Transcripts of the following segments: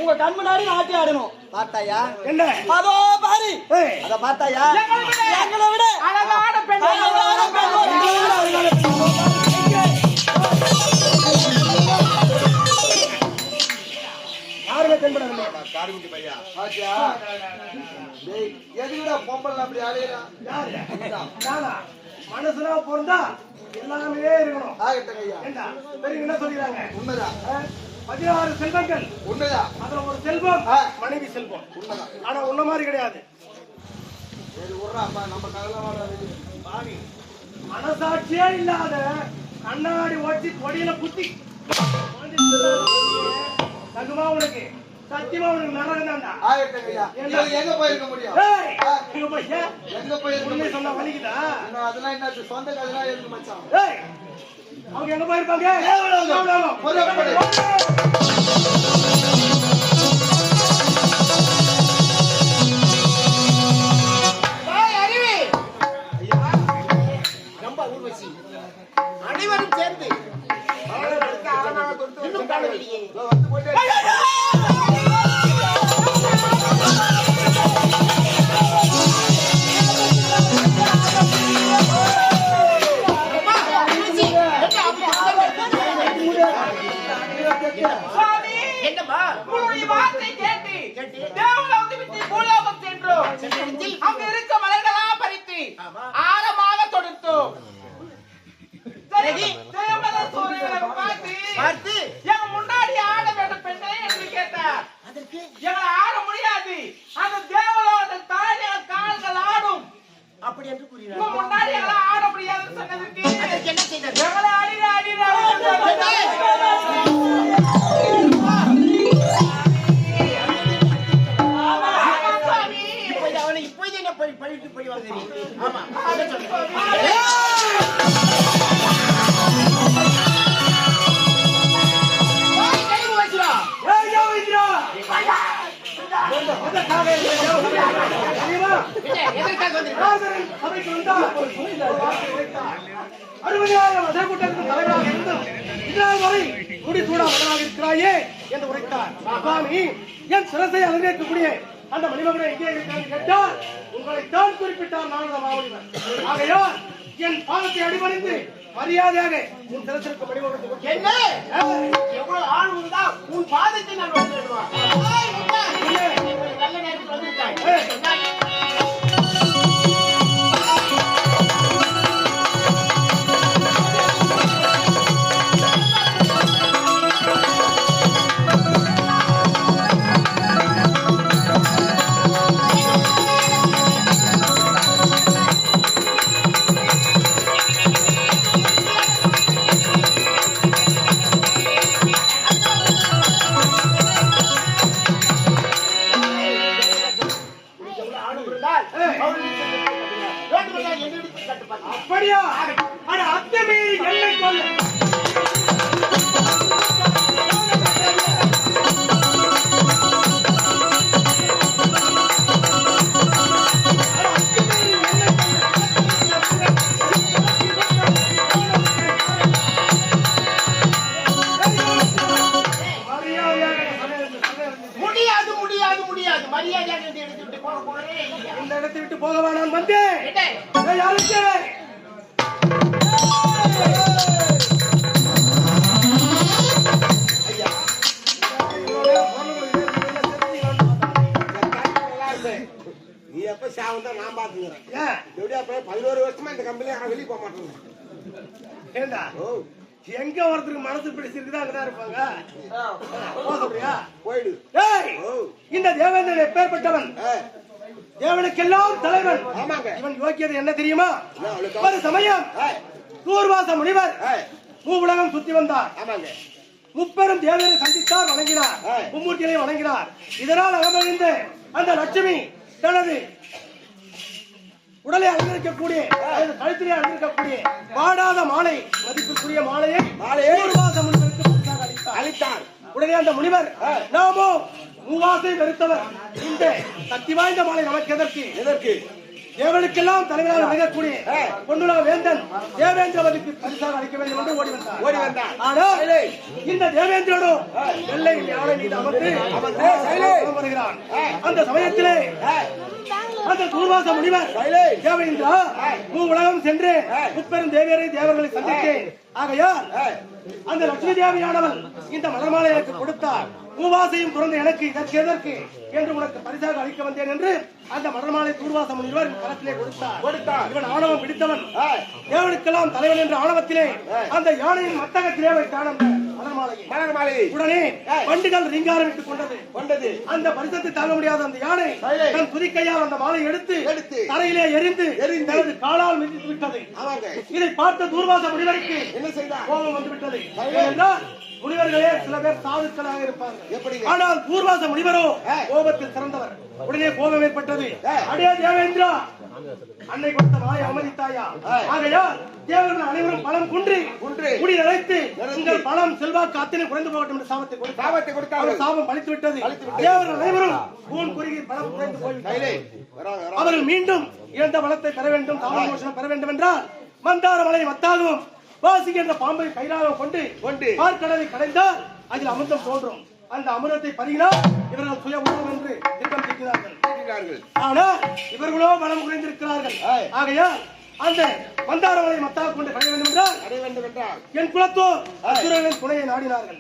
உங்க கண் முன்னாடி நாட்டி ஆடணும். பார்த்தாயா? என்ன அதோ பாரு, அத பார்த்தாயா? எங்களை விட அழகான பெண், யாருமே தென்படவில்லை. காரிமுட்டி பையா பாத்தியா? டேய் எதுக்குடா பொம்பளை அப்படி அலையறான்? நானா மனசுனா பொறுந்தா எல்லாமே இருக்கணும். ஆகட்டும் ஐயா. ஏண்டா பெரிய என்ன சொல்லிறாங்க? உண்மைதான். 16 செல்வங்கள். உண்மைதான். அதுல ஒரு செல்வம் மனைவி செல்வம். உண்மைதான். ஆனா உன்ன மாதிரி கிடையாது. சரி உர்றாப்பா, நம்ம கலவாடா பாவி மனசாட்சியே இல்லாத கண்ணாடி ஓட்டி கொடியில குத்தி தகுமா உனக்கு சத்தியமா உனக்கு நரகம் தான்டா. ஆகட்டும் ஐயா. எங்க போயிருக்க முடியும்? எங்க போய் எங்க போயிருக்க உண்மை சொன்னா வலிக்குதா? அதெல்லாம் என்ன சொந்த கதைலாம் எழுந்து மச்சான். அவங்க எங்க போயிருப்பாங்க? அனைவரும் சேர்ந்து இன்னும் காணவில்லையே. என்னம்மா உங்களுடைய வார்த்தை கேட்டு தேவலோகத்தை விட்டு பூலோகம் சென்றோம். அங்க இருக்க மலர்களா பறித்து ஆழமாக தொடுத்தோம். தேவலோக சூரியனை பார்த்து எங்க முன்னாடி ஆட வேண்டும் பெண்ணே என்று கேட்டார். எங்களை ஆட முடியாது, அந்த தேவலோகத்தில் தாண்டி எங்கள் கால்கள் ஆடும் அப்படி என்று கூறினார். முன்னாடி எங்களை ஆட முடியாதுன்னு சொன்னதுக்கு என்ன செய்தார்? எங்களை அடிட என் சிரசை அலங்கரிக்கக்கூடிய அந்த மணிமகனை எங்கே இருக்கிறார் கேட்டால் உங்களை தான் குறிப்பிட்டார். நாரத மாமுனிவர். ஆகையால் என் பாதத்தை அடிபணிந்து மரியாதையாக உன் சிரசிற்கு மணிமகனை என்ன எவ்வளவு ஆள் இருந்தா உன் பாதத்தை நான் வந்துடுவேன். நல்ல நேரத்தில் வந்துட்டாய். அப்படியா? அத்தமீறி என்னை கொல்ல முடியாது முடியாது முடியாது. மரியாதையாக இந்த இடத்தை விட்டு போக போறே. இந்த இடத்தை விட்டு போகவா நான் வந்தேன்? யாருக்கு நீ எப்ப சாவந்தான் நான் பாத்துக்கிறேன். 11 வருஷமா இந்த கம்பெனி வெளியே போக மாட்டேன். ஏண்டா எங்க ஒருத்தருக்கு மனசு பிடிச்சிருக்குதா அங்கதான் இருப்பாங்க. போயிடு. இந்த தேவேந்திரன் எப்பேற்பட்டவன்? தேவனுக்கெல்லாம் தலைவன். ஆமாங்க. இவன் யோக்கியது என்ன தெரியுமா? ஒரு சமயம் தூர்வாச முனிவர் மூவுலகம் சுத்தி வந்தார். ஆமாங்க. முப்பெரும் தேவரை சந்தித்தார், வணங்கினார். மும்மூர்த்திகளையும் வணங்கினார். இதனால் அகமழிந்து அந்த லட்சுமி தனது உடலை அலங்கரிக்கக்கூடிய கழுத்திலே அலங்கரிக்கக்கூடிய வாடாத மாலை, மதிப்புக்குரிய மாலையை தூர்வாச முனிவருக்கு அளித்தார். உடனே அந்த முனிவர், நாமோ மூவாசை வெறுத்தவர், இந்த சக்தி வாய்ந்த மாலை நமக்கு எதற்கு? தேவனுக்கெல்லாம் தலைவராக விளங்கக்கூடிய பொன்னுலக வேந்தன் தேவேந்திரவதிக்கு பரிசாக அளிக்க வேண்டும் என்று ஓடி வந்தார். ஆனால் இந்த தேவேந்திரனும் வெள்ளை யானை மீது அமர்ந்து வருகிறான். அந்த சமயத்திலே அந்த தூர்வாச முனிவர் தேவேந்திரா உலகம் சென்று முப்பெரும் தேவியரை தேவர்களை சந்தித்தேன். ஆகையால் அந்த லட்சுமி தேவியானவள் இந்த மலர்மாலை எனக்கு கொடுத்தார். பூவாசையும் துறந்து எனக்கு இதற்கு எதற்கு என்று உனக்கு பரிசாக அளிக்க வந்தேன் என்று அந்த மலர்மாலை தூர்வாச முனிவர் கரத்திலே கொடுத்தார். இவன் ஆணவம் பிடித்தவன், தேவனுக்கெல்லாம் தலைவன் என்ற ஆணவத்திலே அந்த யானையின் மத்தகத்திலே வைத்தான் அந்த மலர்மாலை. உடனே வண்டுகள் ரீங்காரமிட்டுக் கொண்டது. அந்த பரிசத்தை தாங்க முடியாத அந்த யானை தன் துதிக்கையால் அந்த மாலை எடுத்து தரையிலே எரிந்து தனது காலால் மிதித்து விட்டது. இதை பார்த்த தூர்வாச முனிவருக்கு என்ன செய்தார்? கோபம் வந்து விட்டது. ஏனென்றால் முனிவர்களே சில பேர் சாதுக்களாக இருப்பார்கள். ஆனால் தூர்வாச முனிவரோ கோபத்தில் சிறந்தவர். உடனே கோபம் ஏற்பட்டது. அடே தேவேந்திரா, அன்னை கொடுத்த மாயை அவமதித்தாயா? ஆகையால் தேவர்கள் அனைவரும் பலம் குன்றி குடி நிறைத்து உங்கள் பலம் செல்வாக்கு அத்தனை குறைந்து போகட்டும் என்று சாபத்தை கொடுத்தார். சாபம் பலித்து விட்டது. தேவர்கள் அனைவரும் கூன் குறுகி பலம் குறைந்து போய்விட்டது. அவர்கள் மீண்டும் இழந்த பலத்தை பெற வேண்டும், தாமோஷனம் பெற வேண்டும் என்றால் மந்தார மலை மத்தாகவும் வாசி என்ற பாம்பை கையிலாக கொண்டு பார்க்கடலை கடைந்தால் அதில் அமிர்தம் தோன்றும். அந்த அமிர்தத்தை பருகினால் இவர்கள் சுய உணவு என்று திட்டம் தீட்டினார்கள். ஆனால் இவர்களோ பலம் குறைந்திருக்கிறார்கள். ஆகையால் அந்த மந்தாரவனை மத்தாக கொண்டு கடைய வேண்டும் என்றால் என் குலத்தோர் அசுரர்களின் துணையை நாடினார்கள்.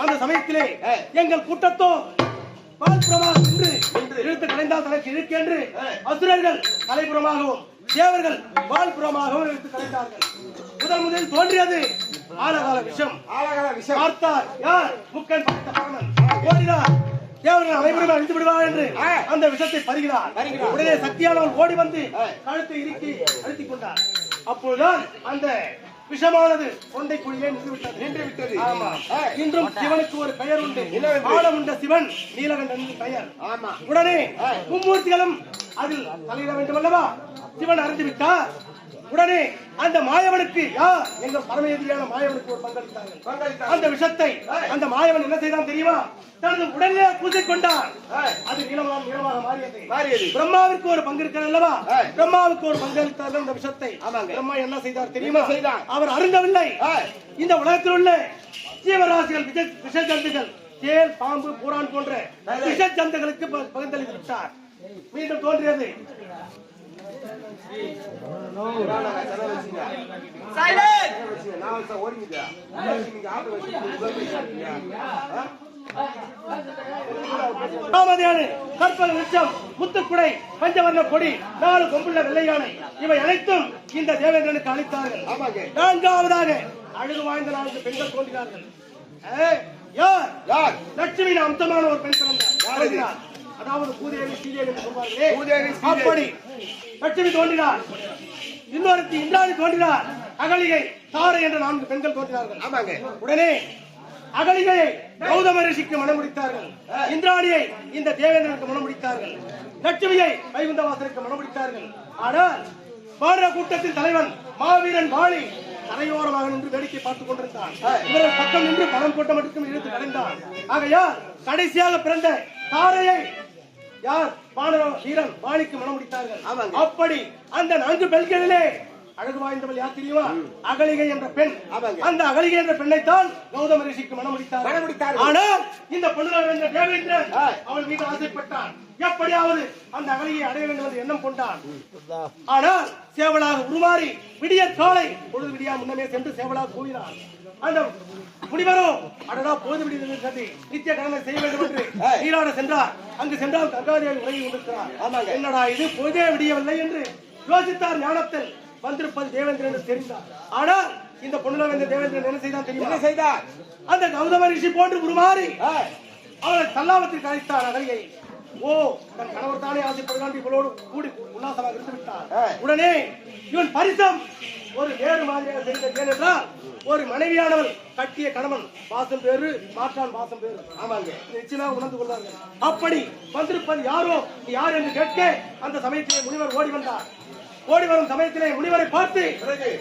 அந்த சமயத்திலே எங்கள் கூட்டத்தோர் பால்புறமாக நின்று இழுத்து கலைந்தால் தனக்கு இழுக்கு என்று அசுரர்கள் தலைப்புறமாகவும் தேவர்கள் பால்புறமாகவும் இழுத்து கலைந்தார்கள். முதலில் தோன்றியது ஆலகால விஷம். பார்த்தார் யார்? முக்கன் படைத்த பரமன். ஓடினார். தேவர்கள் அனைவரும் அழிந்து விடுவார் என்று அந்த விஷத்தை பருகினார். உடனே சக்தியானவன் ஓடி வந்து கழுத்தை இறுக்கி அழுத்திக் கொண்டார். அப்பொழுதுதான் அந்த விஷமானது தொண்டை குழியே நின்று விட்டது. இன்றும் சிவனுக்கு ஒரு பெயர் உண்டு. ஆழம் உண்ட சிவன் நீலகண்டன் பெயர். உடனே மும்மூர்த்திகளும் அதில் தலையிட வேண்டும் அல்லவா? சிவன் அறிந்து விட்டார். உடனே அந்த மாயவனுக்கு யார்? எங்கள் பரம எதிரியான மாயவனுக்கு ஒரு பங்களித்தார்கள். அந்த விஷத்தை அந்த மாயவன் என்ன செய்தான் தெரியுமா? தனது உடனே பூசிக்கொண்டார். அது நீளமாக மாறியது. பிரம்மாவிற்கு ஒரு பங்கு இருக்கிறது அல்லவா? பிரம்மாவுக்கு ஒரு பங்களித்தார்கள் அந்த விஷத்தை. பிரம்மா என்ன செய்தார் தெரியுமா? அவர் அருந்தவில்லை. இந்த உலகத்தில் உள்ள ஜீவராசிகள் விஷ ஜந்துகள், தேல், பாம்பு, பூரான் போன்ற விஷ ஜந்துகளுக்கு பகிர்ந்தளித்து விட்டார். மீண்டும் தோன்றியது கற்பக விருட்சம், முத்துக்குடை, பஞ்சவர்ண கொடி, 4 கொம்புள்ள வெள்ளை யானை, இவை அனைத்தும் இந்த தேவேந்திரனுக்கு அளித்தார்கள். நான்காவதாக அழகு வாய்ந்த 4 பெண்கள் தோன்றினார்கள். யார்? லட்சுமியின் அம்சமான ஒரு பெண் பிறந்தார். அதாவது பூதேவி, ஸ்ரீதேவி என்று சொல்வார்களே, அப்படி லட்சுமி தோன்றினார். இன்னொருத்தி இந்திராணி தோன்றினார். அகலிகை, தாரை என்ற 4 பெண்கள் தோன்றினார்கள். உடனே அகலிகையை கௌதம ரிஷிக்கு மனம் முடித்தார்கள். இந்திராணியை இந்த தேவேந்திரனுக்கு மனம் முடித்தார்கள். லட்சுமியை வைகுந்தவாசனுக்கு மனம் முடித்தார்கள். ஆனால் பாரத கூட்டத்தின் தலைவன் மாவீரன் வாலி கரையோரமாக நின்று வேடிக்கை பார்த்துக் கொண்டிருந்தான். இவர்கள் பக்கம் நின்று பணம் கூட்டம் மட்டும் இழுத்து கடைந்தான். ஆகையால் கடைசியாக பிறந்த தாரையை யார்? வானர வீரன் வாலிக்கு மனம் முடித்தார்கள். அப்படி அந்த 4 பெண்களிலே அழகு வாய்ந்தவள் யார் தெரியுமா? அகலிகை என்ற பெண். அந்த அகலிகை என்ற பெண்ணைத்தான் கௌதம ரிஷிக்கு மனம் முடித்தார். ஆனால் இந்த பொண்ணுகள் என்ற தேவேந்திரன் அவள் மீது ஆசைப்பட்டான். எப்படியாவது அந்த அகலியை அடைய வேண்டும் என்று எண்ணம் கொண்டான். ஆனால் சேவலாக உருமாறி விடிய காலை பொழுது விடியா முன்னமே சென்று சேவலாக கூவினான். அந்த முனிவரோ அடடா பொழுது விடியது நித்திய கடனை செய்ய வேண்டும் என்று நீராட சென்றார். அங்கு சென்றால் கங்காதேவி உறங்கி கொண்டிருக்கிறார். என்னடா இது, பொழுதே விடியவில்லை என்று யோசித்தார். ஞானத்தில் வந்திருப்பது தேவேந்திரன் என்று தெரிந்தார். ஆனால் இந்த பொண்ணுல வந்த தேவேந்திரன் என்ன செய்தான் தெரியுமா? என்ன செய்தார்? அந்த கௌதம ரிஷி போன்று உருமாறி அவளை தல்லாவத்திற்கு அழைத்தார் அகலியை. ஓ, தன் கணவர் தானே ஆசைப்படுகிறான், இவளோடு கூடி உல்லாசமாக இருந்து விட்டார். உடனே இவன் பரிசம் ஒரு வேறு மாதிரியாக செய்தது. ஏனென்றால் ஒரு மனைவியானவள் கட்டிய கணவன் வாசம் பேரு, மாற்றான் வாசம் பேரு. ஆமாங்க, நிச்சயமாக உணர்ந்து கொள்வார்கள். அப்படி வந்திருப்பது யாரோ, யார் என்று கேட்க அந்த சமயத்திலே முனிவர் ஓடி வந்தார். ஓடி வரும் சமயத்திலே முனிவரை பார்த்து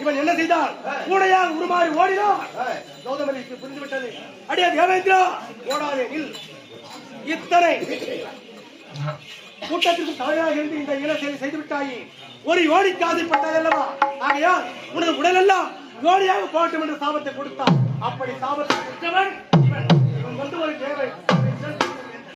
இவன் என்ன செய்தான்? கூடையாக உருமாறி ஓடினார். கௌதம ரிஷிக்கு புரிந்துவிட்டது. அடியா தேவேந்திரா, ஓடாதே, நில். இத்தனை கூட்டத்திற்கு தலைவராக இருந்து இந்த ஈன செயலை செய்து விட்டாயே, ஒரு யோனிக்கு ஆசைப்பட்டாய் அல்லவா? ஆகையால் உனது உடல் எல்லாம் யோனியாக போகட்டும் என்று சாபத்தை கொடுத்தான். அப்படி சாபத்தை பெற்றவன்